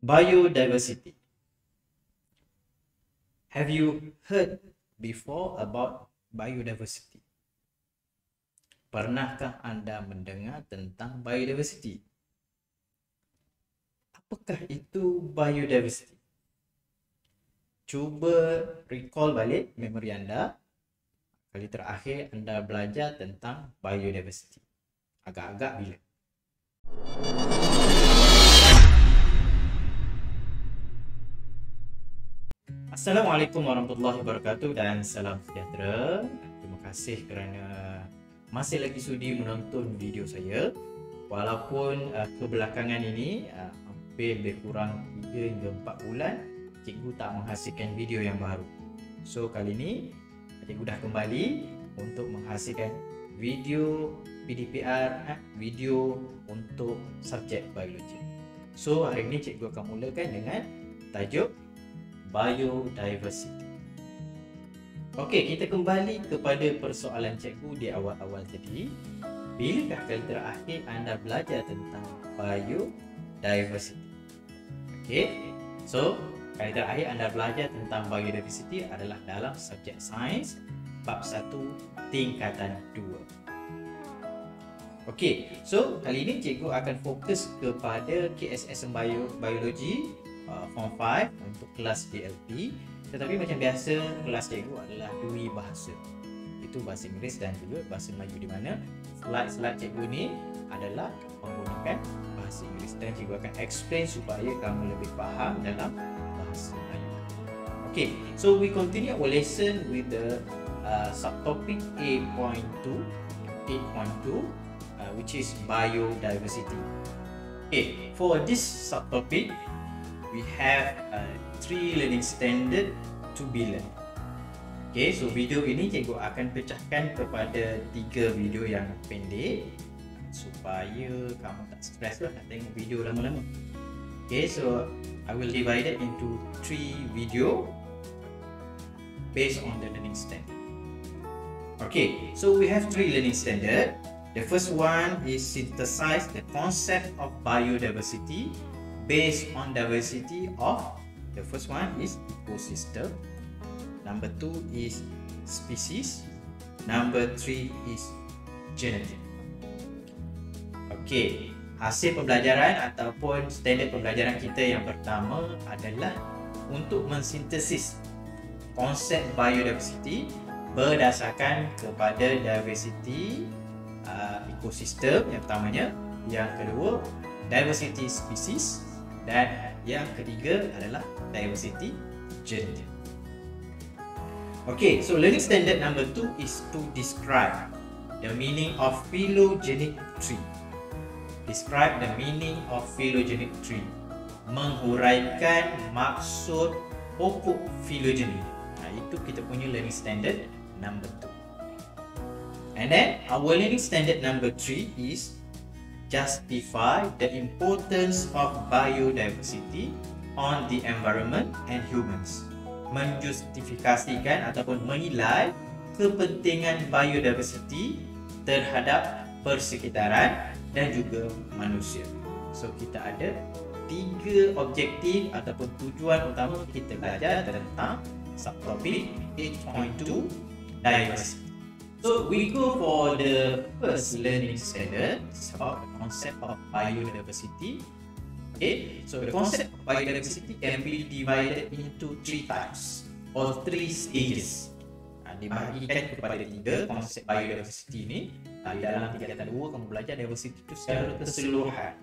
Biodiversity. Have you heard before about biodiversity? Pernahkah anda mendengar tentang biodiversity? Apakah itu biodiversity? Cuba recall balik memori anda. Kali terakhir anda belajar tentang biodiversity. Agak-agak bila? Assalamualaikum warahmatullahi wabarakatuh dan salam sejahtera. Terima kasih kerana masih lagi sudi menonton video saya. Walaupun kebelakangan ini hampir lebih kurang 3 hingga 4 bulan cikgu tak menghasilkan video yang baru. So kali ini cikgu dah kembali untuk menghasilkan video PDPR, video untuk subjek biologi. So hari ini cikgu akan mulakan dengan tajuk biodiversity. Okey, kita kembali kepada persoalan cikgu di awal-awal tadi. Bilakah kali terakhir anda belajar tentang biodiversity? Okey, so kali terakhir anda belajar tentang biodiversity adalah dalam subjek sains bab 1 tingkatan 2. Okey, so kali ini cikgu akan fokus kepada KSS Biologi Form 5 untuk kelas DLP. Tetapi macam biasa, kelas cikgu adalah dua bahasa, itu bahasa Inggeris dan juga bahasa Melayu, di mana slide-slide cikgu ni adalah menggunakan bahasa Inggeris dan cikgu akan explain supaya kamu lebih faham dalam bahasa Melayu. Okay, so we continue our lesson with the subtopic 8.2, which is biodiversity. Okay, for this subtopic we have 3 learning standard to be learned. Okay, so video ini cikgu akan pecahkan kepada 3 video yang pendek supaya kamu tak stres lah nak tengok video lama-lama. Okay, so I will divide it into 3 video based on the learning standard. Okay, so we have 3 learning standard. The first one is synthesize the concept of biodiversity based on diversity of, the first one is ecosystem, number 2 is species, number 3 is genetic. Okey, hasil pembelajaran ataupun standard pembelajaran kita yang pertama adalah untuk mensintesis konsep biodiversity berdasarkan kepada diversity ekosistem yang pertamanya, yang kedua diversity species, dan yang ketiga adalah diversity genetic. Okay, so learning standard number 2 is to describe the meaning of phylogenetic tree. Describe the meaning of phylogenetic tree. Menghuraikan maksud pokok filogeni. Itu kita punya learning standard number 2. And then our learning standard number 3 is justify the importance of biodiversity on the environment and humans. Menjustifikasikan ataupun menilai kepentingan biodiversity terhadap persekitaran dan juga manusia. So kita ada 3 objektif ataupun tujuan utama kita belajar tentang subtopik 8.2 diversity. So we go for the first learning standard. It's about the concept of biodiversity. Okay, so the concept of biodiversity can be divided into 3 types or 3 stages. Dibahagikan kepada 3 konsep biodiversity ini. Di dalam tingkatan 2 kamu belajar diversity itu secara keseluruhan.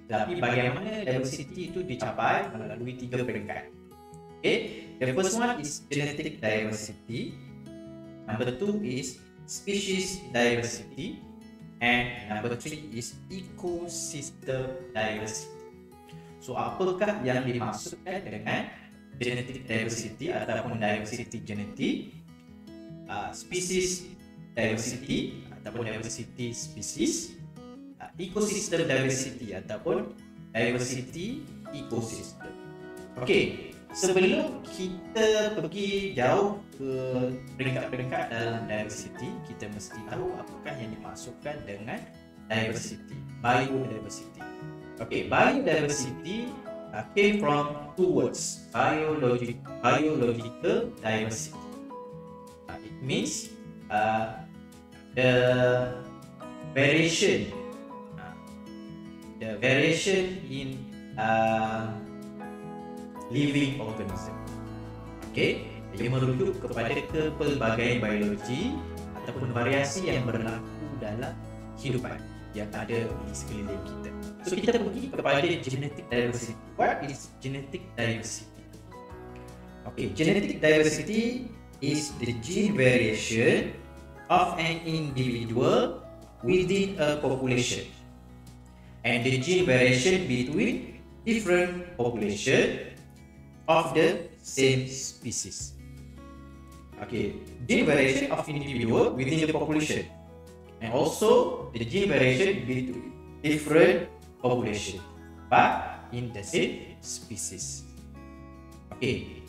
Tapi bagaimana diversity itu dicapai melalui 3 peringkat. Okay, the first one is genetic diversity. Number 2 is species diversity, and number 3 is ecosystem diversity. So apakah yang dimaksudkan dengan genetic diversity ataupun diversity genetik, species diversity ataupun diversity species, ecosystem diversity ataupun diversity ecosystem. Okey, sebelum kita pergi jauh ke peringkat-peringkat dalam diversity, kita mesti tahu apakah yang dimaksudkan dengan diversity, biodiversity. Okey, biodiversity came from two words, biological diversity. It means the variation in living organism. Okay, ia merujuk kepada kepelbagaian biologi ataupun variasi yang berlaku dalam kehidupan yang ada di sekeliling kita. So kita pergi kepada genetic diversity. What is genetic diversity? Okay, genetic diversity is the gene variation of an individual within a population and the gene variation between different population of the same species. Okay, gene variation of individual within the population and also the gene variation between different population but in the same species. Okay,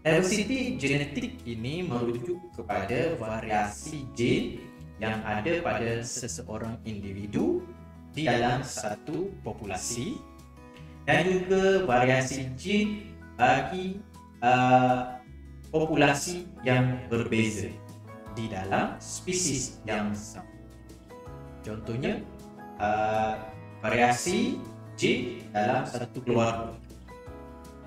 diversity genetik ini merujuk kepada variasi gen yang ada pada seseorang individu di dalam satu populasi dan juga variasi gen bagi populasi yang berbeza di dalam spesies yang sama. Contohnya variasi gen dalam satu keluarga.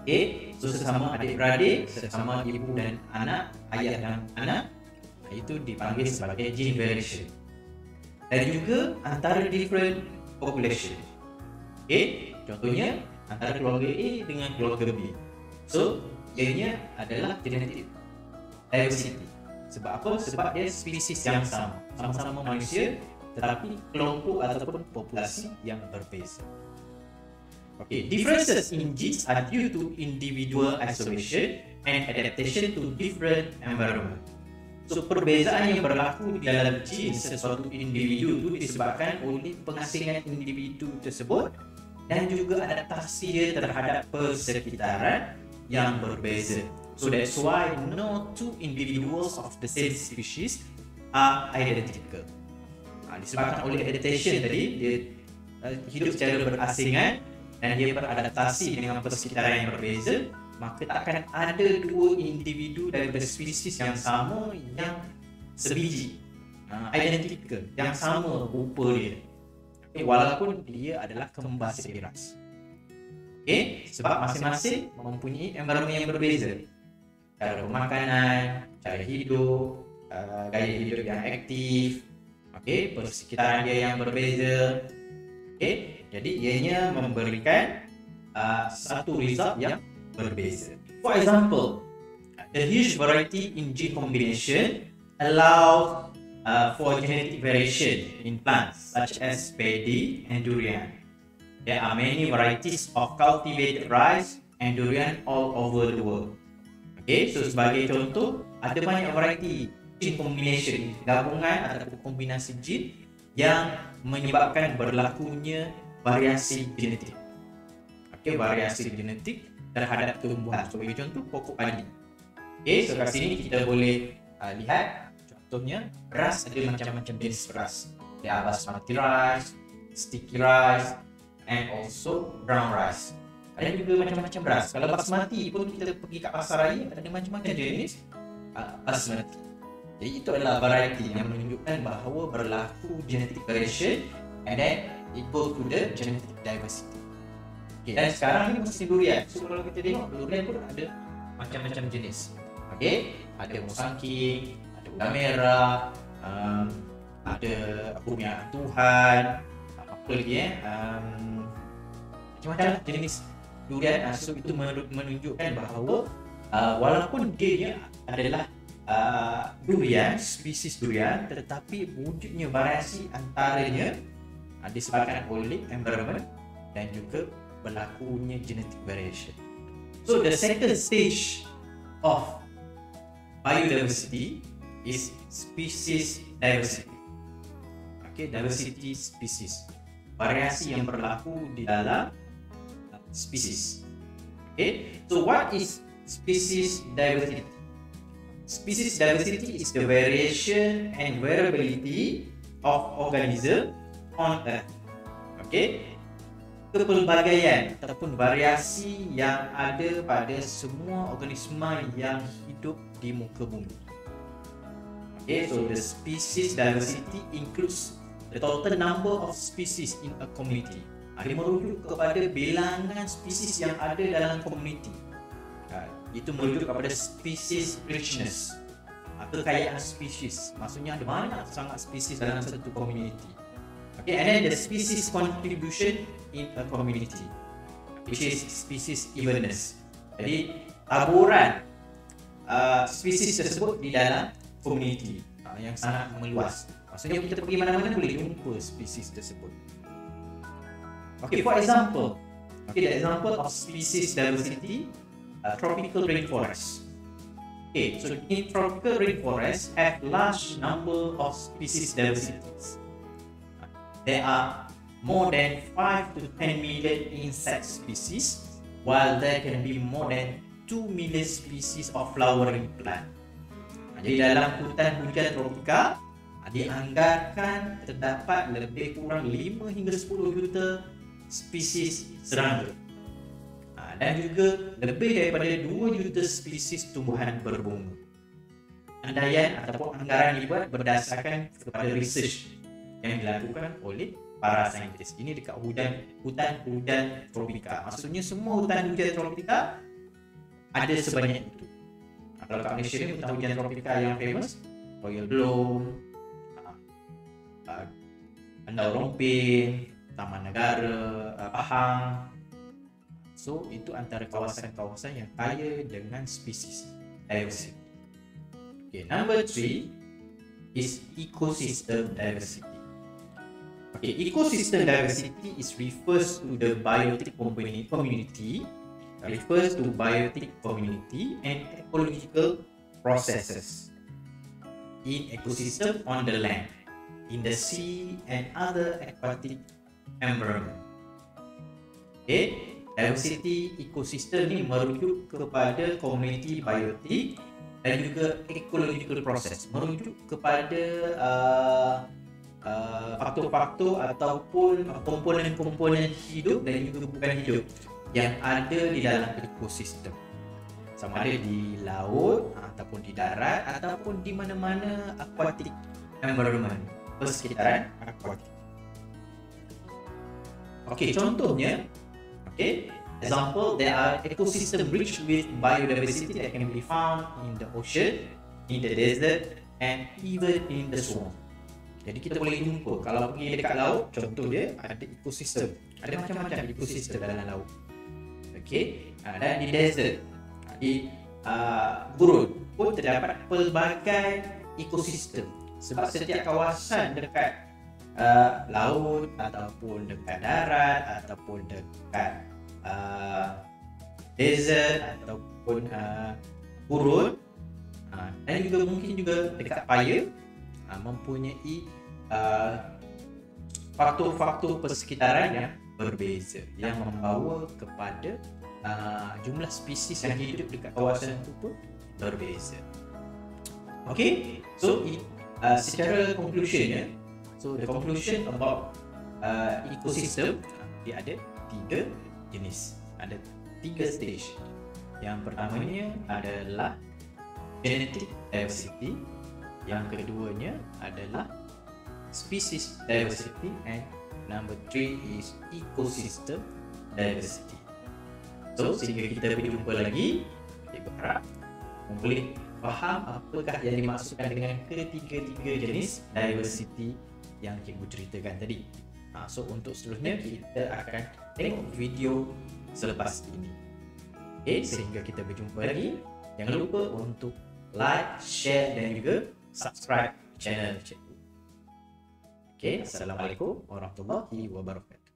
Okay, so sesama adik-beradik, sesama ibu dan anak, ayah dan anak, itu dipanggil sebagai gene variation. Dan juga antara different population. Okay, contohnya antara keluarga A dengan keluarga B. So, ianya adalah genetic diversity. Sebab apa? Sebab dia spesies yang sama, sama-sama manusia, tetapi kelompok ataupun populasi yang berbeza. Okay, differences in genes are due to individual isolation and adaptation to different environment. So, perbezaan yang berlaku di dalam gen sesuatu individu itu disebabkan oleh pengasingan individu tersebut dan juga adaptasi dia terhadap persekitaran yang berbeza. So that's why no two individuals of the same species are identical. Disebabkan oleh adaptation tadi, dia hidup secara berasingan dan dia beradaptasi dengan persekitaran yang berbeza, maka takkan ada dua individu daripada spesies yang sama yang sebiji, identical, yang sama rupa dia, walaupun dia adalah kembar sebiras. Okay, sebab masing-masing mempunyai environment yang berbeza, cara pemakanan, cara hidup, gaya hidup yang aktif, okay, persekitaran dia yang berbeza. Okay, jadi ianya memberikan satu result yang berbeza. For example, the huge variety in gene combination allows for genetic variation in plants such as paddy and durian. There are many varieties of cultivated rice and durian all over the world. Okay, so sebagai contoh, ada banyak variety gene combination, gabungan ataupun kombinasi gene yang menyebabkan berlakunya variasi genetik. Okay, variasi genetik terhadap tumbuhan. Sebagai contoh, pokok padi. Okay, so kat sini kita boleh lihat contohnya beras, ada macam-macam jenis beras. Ada basmati rice, sticky rice, and also brown rice. Ada juga macam-macam beras. Kalau basmati pun kita pergi kat pasar raya, ada macam-macam jenis basmati. Jadi itu adalah variety yang menunjukkan bahawa berlaku genetic variation and then equal to the genetic diversity. Okay, dan sekarang ni musim durian. So kalau kita tengok durian pun ada macam-macam jenis. Okay, ada musangking, ada udang merah, ada bunga Tuhan, apa lagi macam-macam jenis durian. So itu menunjukkan bahawa walaupun dia adalah durian, spesies durian, tetapi wujudnya variasi antaranya disebabkan oleh environment dan juga berlakunya genetic variation. So the second stage of biodiversity is species diversity. Okay, diversity species, variasi yang berlaku di dalam species. Okay, so what is species diversity? Species diversity is the variation and variability of organism on Earth. Okay, kepelbagaian ataupun variasi yang ada pada semua organisma yang hidup di muka bumi. Okay, so the species diversity includes the total number of species in a community. Dia merujuk kepada bilangan spesies yang ada dalam komuniti. Itu merujuk kepada species richness, kekayaan spesies. Maksudnya ada banyak sangat spesies dalam satu community. Okay, and then the species contribution in a community, which is species evenness. Jadi taburan spesies tersebut di dalam community yang sangat meluas. Maksudnya kita pergi mana-mana boleh jumpa spesies tersebut. Okay, for example, the example of species diversity, tropical rainforest. Okay, so in tropical rainforest have large number of species diversities. There are more than 5 to 10 million insect species, while there can be more than 2 million species of flowering plant. Jadi dalam hutan hujan tropika dianggarkan terdapat lebih kurang 5 hingga 10 juta spesies serangga, dan juga lebih daripada 2 juta spesies tumbuhan berbunga. Andaian ataupun anggaran dibuat berdasarkan kepada research yang dilakukan oleh para saintis. Ini dekat hutan hujan tropika. Maksudnya semua hutan hujan tropika ada sebanyak itu. Kalau kat Malaysia ni hutan hujan tropika yang famous, Royal Bloom, Bandar Rompin, Taman Negara, Pahang. So itu antara kawasan-kawasan yang kaya dengan spesies diversity. Okay, number 3 is ecosystem diversity. Okay, ecosystem diversity refers to biotic community and ecological processes in ecosystem on the land, in the sea and other aquatic environment. Okay, diversity ecosystem ni merujuk kepada community biotik dan juga ecological process, merujuk kepada faktor-faktor ataupun komponen-komponen hidup dan juga bukan hidup yang ada di dalam ekosistem, sama ada di laut ataupun di darat ataupun di mana-mana aquatic environment, persekitaran aquatic. Okay, contohnya, example, there are ecosystem rich with biodiversity that can be found in the ocean, in the desert and even in the swamp. Jadi kita boleh jumpa kalau pergi dekat laut, contoh dia ada ekosistem, ada macam-macam ekosistem dalam laut. Okay, dan di desert, di gurun pun terdapat pelbagai ekosistem. Sebab setiap kawasan dekat laut ataupun dekat darat ataupun dekat desert ataupun gurun, dan juga mungkin juga dekat paya, mempunyai faktor-faktor persekitaran yang berbeza yang membawa kepada jumlah spesies yang hidup dekat kawasan itu pun berbeza. Okay, so secara conclusion, so the conclusion about ecosystem, dia ada 3 jenis, ada 3 stage. Yang pertamanya adalah genetic diversity, yang keduanya adalah species diversity, and number 3 is ecosystem diversity. So sehingga kita berjumpa lagi, kita berharap boleh faham apakah yang dimaksudkan dengan ketiga-tiga jenis diversity yang cikgu ceritakan tadi. So untuk seterusnya kita akan tengok video selepas ini. Okay, sehingga kita berjumpa lagi, jangan lupa untuk like, share dan juga subscribe channel cikgu. Okay, Assalamualaikum warahmatullahi wabarakatuh.